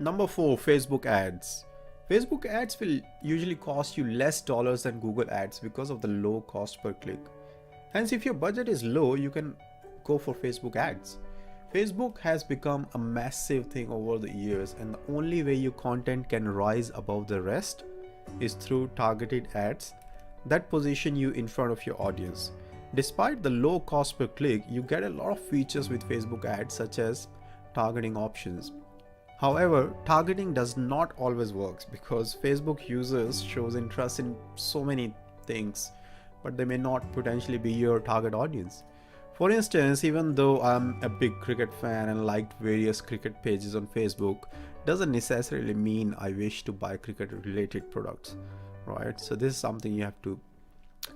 Number 4, Facebook ads. Facebook ads will usually cost you less dollars than Google ads because of the low cost per click. Hence, if your budget is low, you can go for Facebook ads. Facebook has become a massive thing over the years, and the only way your content can rise above the rest is through targeted ads that position you in front of your audience. Despite the low cost per click, you get a lot of features with Facebook ads such as targeting options. However, targeting does not always work because Facebook users shows interest in so many things, but they may not potentially be your target audience. For instance, even though I'm a big cricket fan and liked various cricket pages on Facebook, doesn't necessarily mean I wish to buy cricket related products, right? So this is something you have to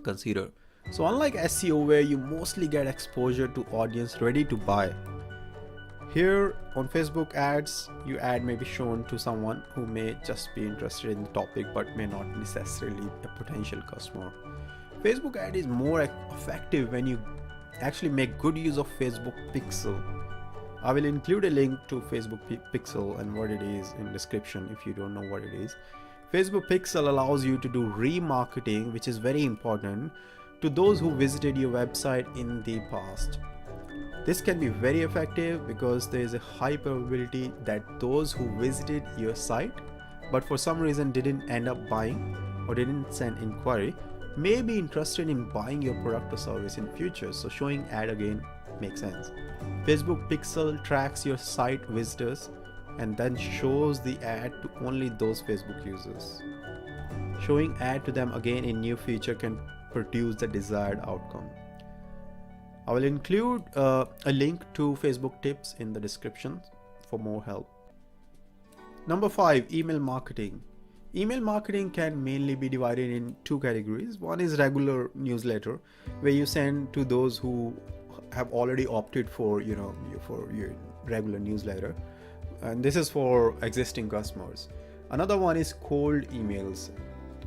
consider. So unlike SEO where you mostly get exposure to audience ready to buy, here on Facebook ads, your ad may be shown to someone who may just be interested in the topic but may not necessarily a potential customer. Facebook ad is more effective when you actually make good use of Facebook Pixel. I will include a link to Facebook Pixel and what it is in description if you don't know what it is. Facebook Pixel allows you to do remarketing, which is very important, to those who visited your website in the past. This can be very effective because there is a high probability that those who visited your site but for some reason didn't end up buying or didn't send inquiry may be interested in buying your product or service in future. So showing ad again makes sense. Facebook Pixel tracks your site visitors and then shows the ad to only those Facebook users. Showing ad to them again in new feature can produce the desired outcome. I will include a link to Facebook tips in the description for more help. Number 5, email marketing. Email marketing can mainly be divided in two categories. One is regular newsletter, where you send to those who have already opted for your regular newsletter, and this is for existing customers. Another one is cold emails.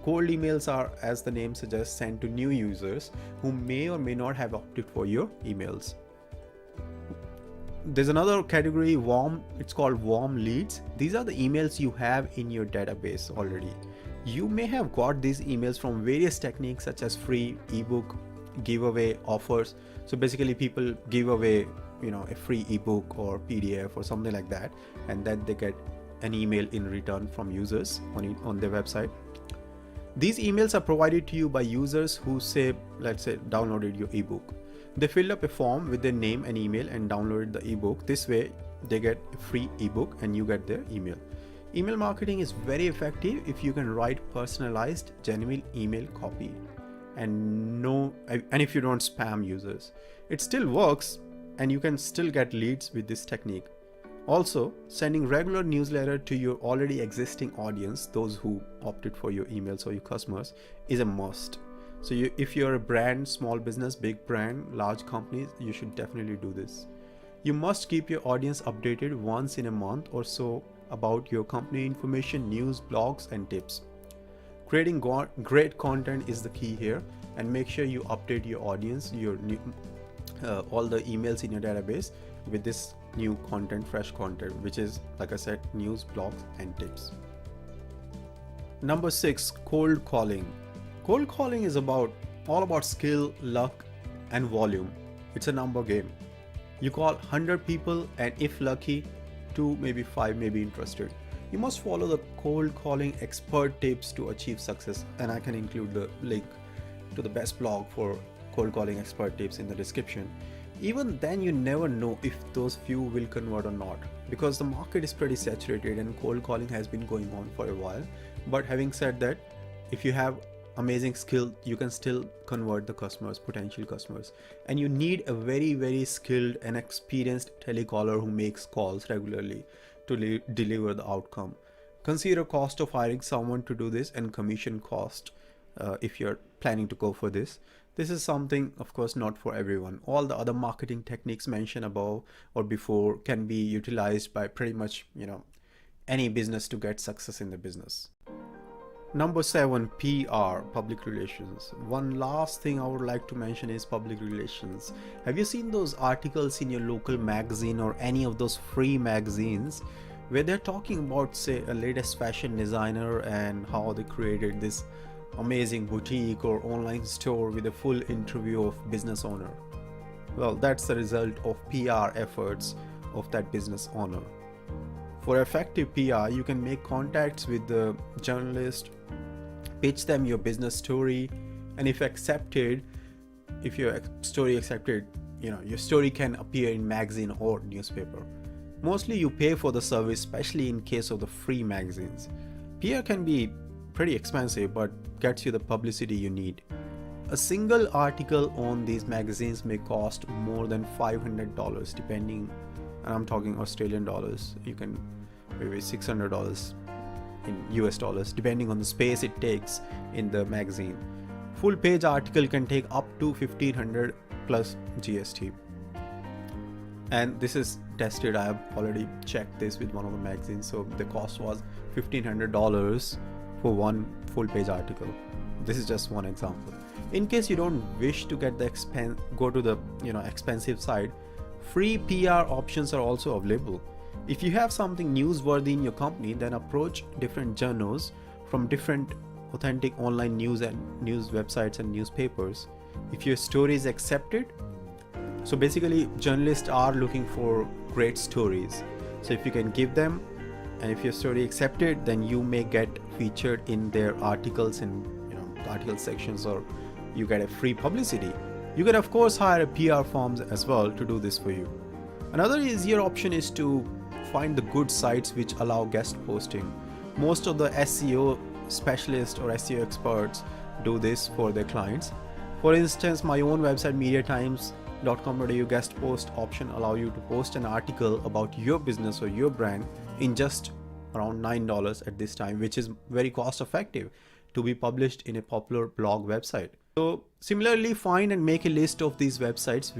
Cold emails are, as the name suggests, sent to new users who may or may not have opted for your emails. There's another category, warm. It's called warm leads. These are the emails you have in your database already. You may have got these emails from various techniques such as free ebook, giveaway offers. So basically people give away a free ebook or PDF or something like that, and then they get an email in return from users on their website. These emails are provided to you by users who let's say downloaded your ebook. They filled up a form with their name and email and downloaded the ebook. This way they get a free ebook and you get their email. Email marketing is very effective if you can write personalized, genuine email copy and if you don't spam users. It still works and you can still get leads with this technique. Also, sending regular newsletter to your already existing audience, those who opted for your emails or your customers, is a must. So if you're a brand, small business, big brand, large companies, you should definitely do this. You must keep your audience updated once in a month or so about your company information, news, blogs, and tips. Creating great content is the key here, and make sure you update your audience, all the emails in your database with this new content, fresh content, which is, like I said, news, blogs, and tips. Number 6, cold calling. Cold calling is all about skill, luck, and volume. It's a number game. You call 100 people, and if lucky, 2, maybe 5 may be interested. You must follow the cold calling expert tips to achieve success, and I can include the link to the best blog for cold calling expert tips in the description. Even then, you never know if those few will convert or not, because the market is pretty saturated and cold calling has been going on for a while. But having said that, if you have amazing skill, you can still convert the potential customers, and you need a very, very skilled and experienced telecaller who makes calls regularly to deliver the outcome. Consider cost of hiring someone to do this and commission cost if you're planning to go for this. This is something, of course, not for everyone. All the other marketing techniques mentioned above or before can be utilized by pretty much any business to get success in the business. Number 7, PR, public relations. One last thing I would like to mention is public relations. Have you seen those articles in your local magazine or any of those free magazines where they're talking about, say, a latest fashion designer and how they created this amazing boutique or online store with a full interview of business owner. Well, that's the result of PR efforts of that business owner. For effective PR, you can make contacts with the journalist, pitch them your business story, and if accepted, if your story accepted, your story can appear in magazine or newspaper. Mostly you pay for the service, especially in case of the free magazines. PR can be pretty expensive, but gets you the publicity you need. A single article on these magazines may cost more than $500 depending, and I'm talking Australian dollars. You can maybe $600 in US dollars depending on the space it takes in the magazine. Full page article can take up to $1,500 plus GST. And this is tested. I have already checked this with one of the magazines. So the cost was $1,500 for one full page article. This is just one example. In case you don't wish to get the expensive side, free PR options are also available. If you have something newsworthy in your company, then approach different journals from different authentic online news websites and newspapers. If your story is accepted, so basically journalists are looking for great stories. So if you can give them, and if your story accepted, then you may get featured in their articles in the article sections, or you get a free publicity. You can of course hire a PR firms as well to do this for you. Another easier option is to find the good sites which allow guest posting. Most of the SEO specialists or SEO experts do this for their clients. For instance, my own website mediatimes.com.au guest post option allow you to post an article about your business or your brand in just around $9 at this time, which is very cost effective to be published in a popular blog website. So similarly, find and make a list of these websites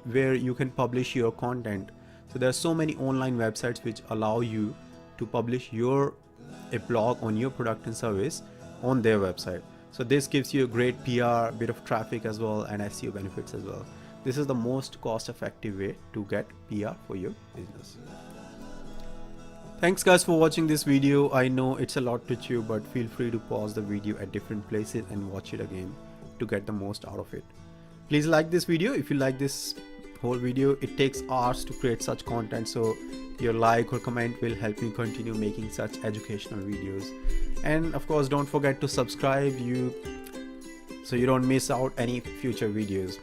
where you can publish your content. So there are so many online websites which allow you to publish a blog on your product and service on their website. So this gives you a great PR, bit of traffic as well, and SEO benefits as well. This is the most cost-effective way to get PR for your business. Thanks guys for watching this video. I know it's a lot to chew, but feel free to pause the video at different places and watch it again to get the most out of it. Please like this video if you like this whole video. It takes hours to create such content, so your like or comment will help me continue making such educational videos. And of course, don't forget to subscribe so you don't miss out any future videos.